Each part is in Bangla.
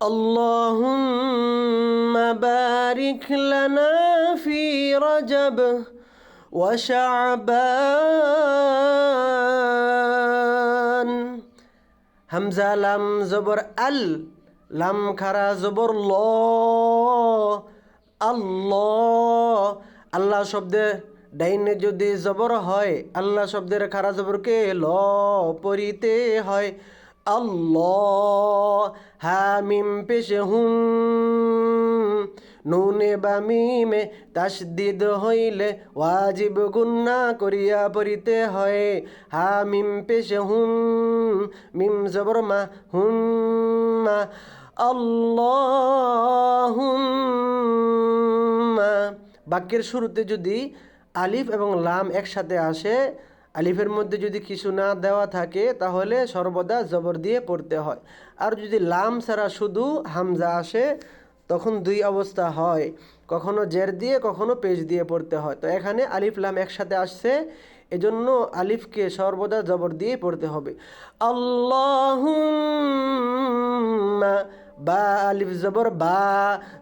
اللهم بارك لنا في رجب وشعبان হামজা লাম জবর আল, লাম খারা জবর ল, আল্লাহ। আল্লাহ শব্দে ডাইনে যদি জবর হয়, আল্লাহ শব্দের খারা জবরকে ল পড়িতে হয়। আল্লাহ। হা মিম পেশে হুম, নুনে বা মিমে তাসদিদ হইলে ওয়াজিব গুন্না করিয়া পড়িতে হয়। হা মিম পেশে হুম, মিম জবর মা, হুম্মা। আল্লাহুম্মা। বাক্যের শুরুতে যদি আলিফ এবং লাম একসাথে আসে, আলিফের মধ্যে যদি কিছু না দেওয়া থাকে, তাহলে সর্বদা জবর দিয়ে পড়তে হয়। আর যদি লাম ছাড়া শুধু হামজা আসে, তখন দুই অবস্থা হয়, কখনো জের দিয়ে কখনো পেশ দিয়ে পড়তে হয়। তো এখানে আলিফ লাম একসাথে আসছে, এজন্য আলিফকে সর্বদা জবর দিয়ে পড়তে হবে। আল্লাহুম্মা। বা আলিফ জবর বা,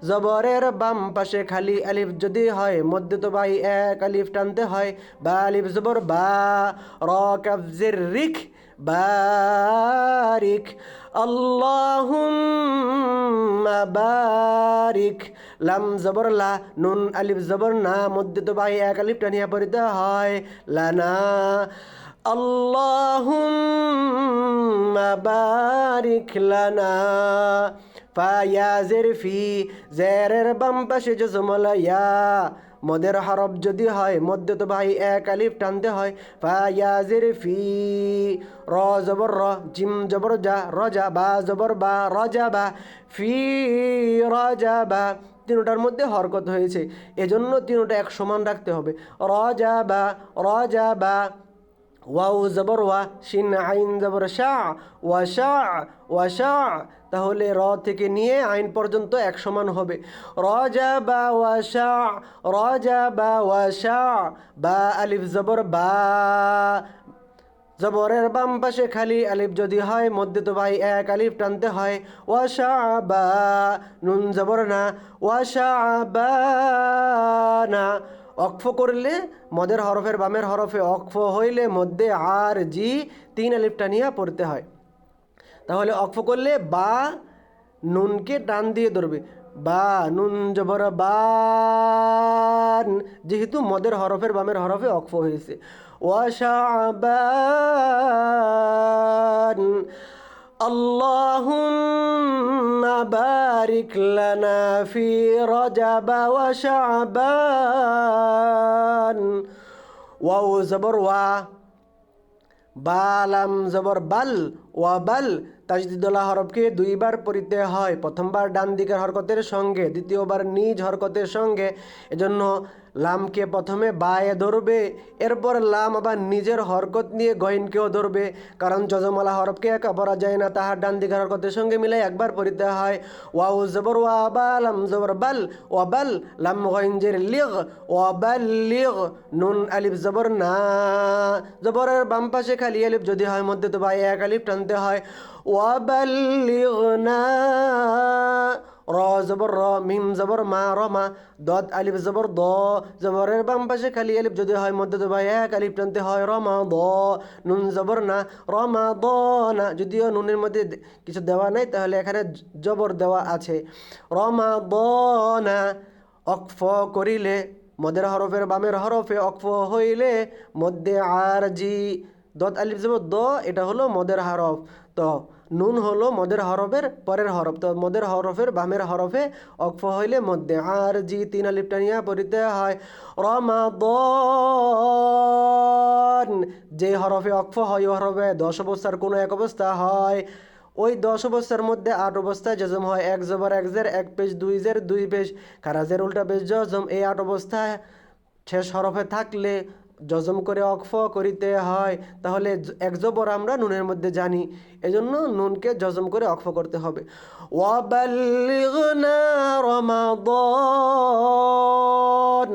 জবরের বাম পাশে খালি আলিফ যদি হয়, মধ্যে তো বাই এক আলিফ টানতে হয়। বা আলিফ জবর বা, র কাফ জের রিক, বারিক। আল্লাহুম্মা বারিক। লাম জবর লা, নুন আলিফ জবর না, মধ্যে তো বাই এক আলিফ টানিয়া পড়িতে হয়, লানা। আল্লাহুম্মা বারিক লানা। ফা ইয়া জের ফি, জেরের বাম পাশে জজমলা ইয়া, মদের হরফ যদি হয়, মধ্যে তো ভাই এক আলিফ টানতে হয়। ফা ইয়া জের ফি। র জবর র, জিম জবর যা, রজা বা জবর বা, রজা বা। ফি রজা বা। তিনটার মধ্যে হরকত হয়েছে, এজন্য তিনটা এক সমান রাখতে হবে। রজা বা, রজা বা। ওয়াও জবর ওয়া, শিন আইন জবর শা, ওয়াশা, ওয়াশা। তাহলে র থেকে নিয়ে আইন পর্যন্ত এক সমান হবে। রজা বা ওয়াশা, রজা বা ওয়াশা। বা আলিফ জবর বা, জবরের বাম পাশে খালি আলিফ যদি হয়, মধ্যে তো ভাই এক আলিফ টানতে হয়। ওয়াশা বা, নুন জবর না, ওয়াশা বা না। অক্ফ করলে মদের হরফের বামের হরফে অক্ফ হইলে মধ্যে আর জি তিন আলিফ টানিয়া পড়তে হয়। তাহলে অক্ফ করলে বা নুনকে টান দিয়ে ধরবে, বা নুন জবর বান, যেহেতু মদের হরফের বামের হরফে অক্ফ হয়েছে। ওয়াশাবান। আল্লাহুম্মা বারিক লানা ফি রজব ওয়া শাবান। ওয়াও জবর ওয়া, বা লাম জবর বাল, ওয়া বাল। তাজদিদুল্লা হরফকে দুইবার পড়িতে হয়, প্রথমবার ডান দিকের হরকতের সঙ্গে, দ্বিতীয়বার নিজ হরকতের সঙ্গে। এজন্য লামকে প্রথমে বায়ে ধরবে, এরপর লাম আবার নিজের হরকত নিয়ে গইনকেও ধরবে, কারণ যজমালা হরফকে একা পড়া যায় না, তাহার ডান দিকের হরকতের সঙ্গে মিলে একবার পড়িতে হয়। ওয়াও জবর ওয়া, বা লাম জবর বাল, ওয়া বাল। লাম গইন জের লিগ, ওয়া বাল লিগ। নুন আলিফ জবর না, জবরের বাম পাশে খালি আলিফ যদি হয়, মধ্যে তো ভাই এক আলিফ টানতে হয়। ওয়াবাল্লিগনা। র জবর র, মিম জবর মা, রমা। দদ আলিফ জবর দ, জবরের বাম পাশে খালি আলিফ যদি হয়, মধ্যে তো ভাই এক আলিফ টানতে হয়, রমা দ। নুন জবর না, রমা দ না। যদিও নুনের মধ্যে কিছু দেওয়া নাই, তাহলে এখানে জবর দেওয়া আছে, রমা দ না। অক্ফ করিলে মদের হরফের বামের হরফে অক্ফ হইলে মধ্যে আর জি, দত আলিফ জবর দ, এটা হলো মদের হরফ। তো নুন হলো মদের হরফের পরের হরফ, তো মদের হরফের বামের হরফে অক্ফ হইলে মধ্যে আর জি তিন আলিফ টানিয়া পড়িতে হয়। রমাদান। যে হরফে অক্ফ হয়, ওই হরফে 10 অবস্থার কোনো এক অবস্থা হয়, ওই 10 অবস্থার মধ্যে 8 অবস্থায় জজম হয়। এক জবর এক জের, এক পেশ দুই জের, দুই পেশ খারাজের উল্টা পেশ জজম। এই 8 অবস্থায় শেষ হরফে থাকলে জজম করে অক্ফ করিতে হয়। তাহলে এক জবর আমরা নুনের মধ্যে জানি, এজন্য নুনকে জজম করে অক্ফ করতে হবে। ওয়াবাল্লিগনা রমাদান।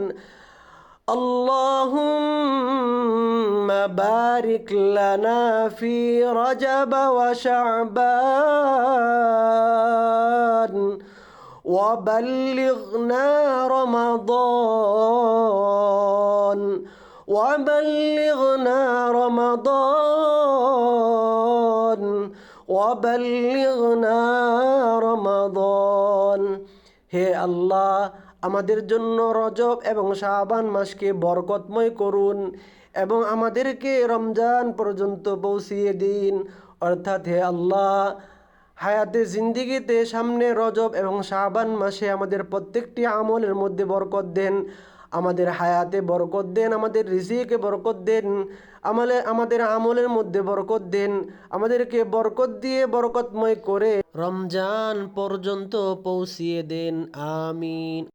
আল্লাহুম্মা বারিক লানা ফি রজব ওয়া শাবান। وبلغنا رمضان وبلغنا رمضان وبلغنا رمضان হে আল্লাহ, আমাদের জন্য রজব এবং শাবান মাসকে বরকতময় করুন এবং আমাদেরকে রমজান পর্যন্ত পৌঁছিয়ে দিন। অর্থাৎ হে আল্লাহ, হায়াতে জিন্দিগিতে সামনে রজব এবং শাবান মাসে আমাদের প্রত্যেকটি আমলের মধ্যে বরকত দেন, আমাদের হায়াতে বরকত দেন, আমাদের রিজিকে বরকত দেন, আমাদের আমলের মধ্যে বরকত দেন, আমাদেরকে বরকত দিয়ে বরকতময় করে রমজান পর্যন্ত পৌঁছিয়ে দেন। আমিন।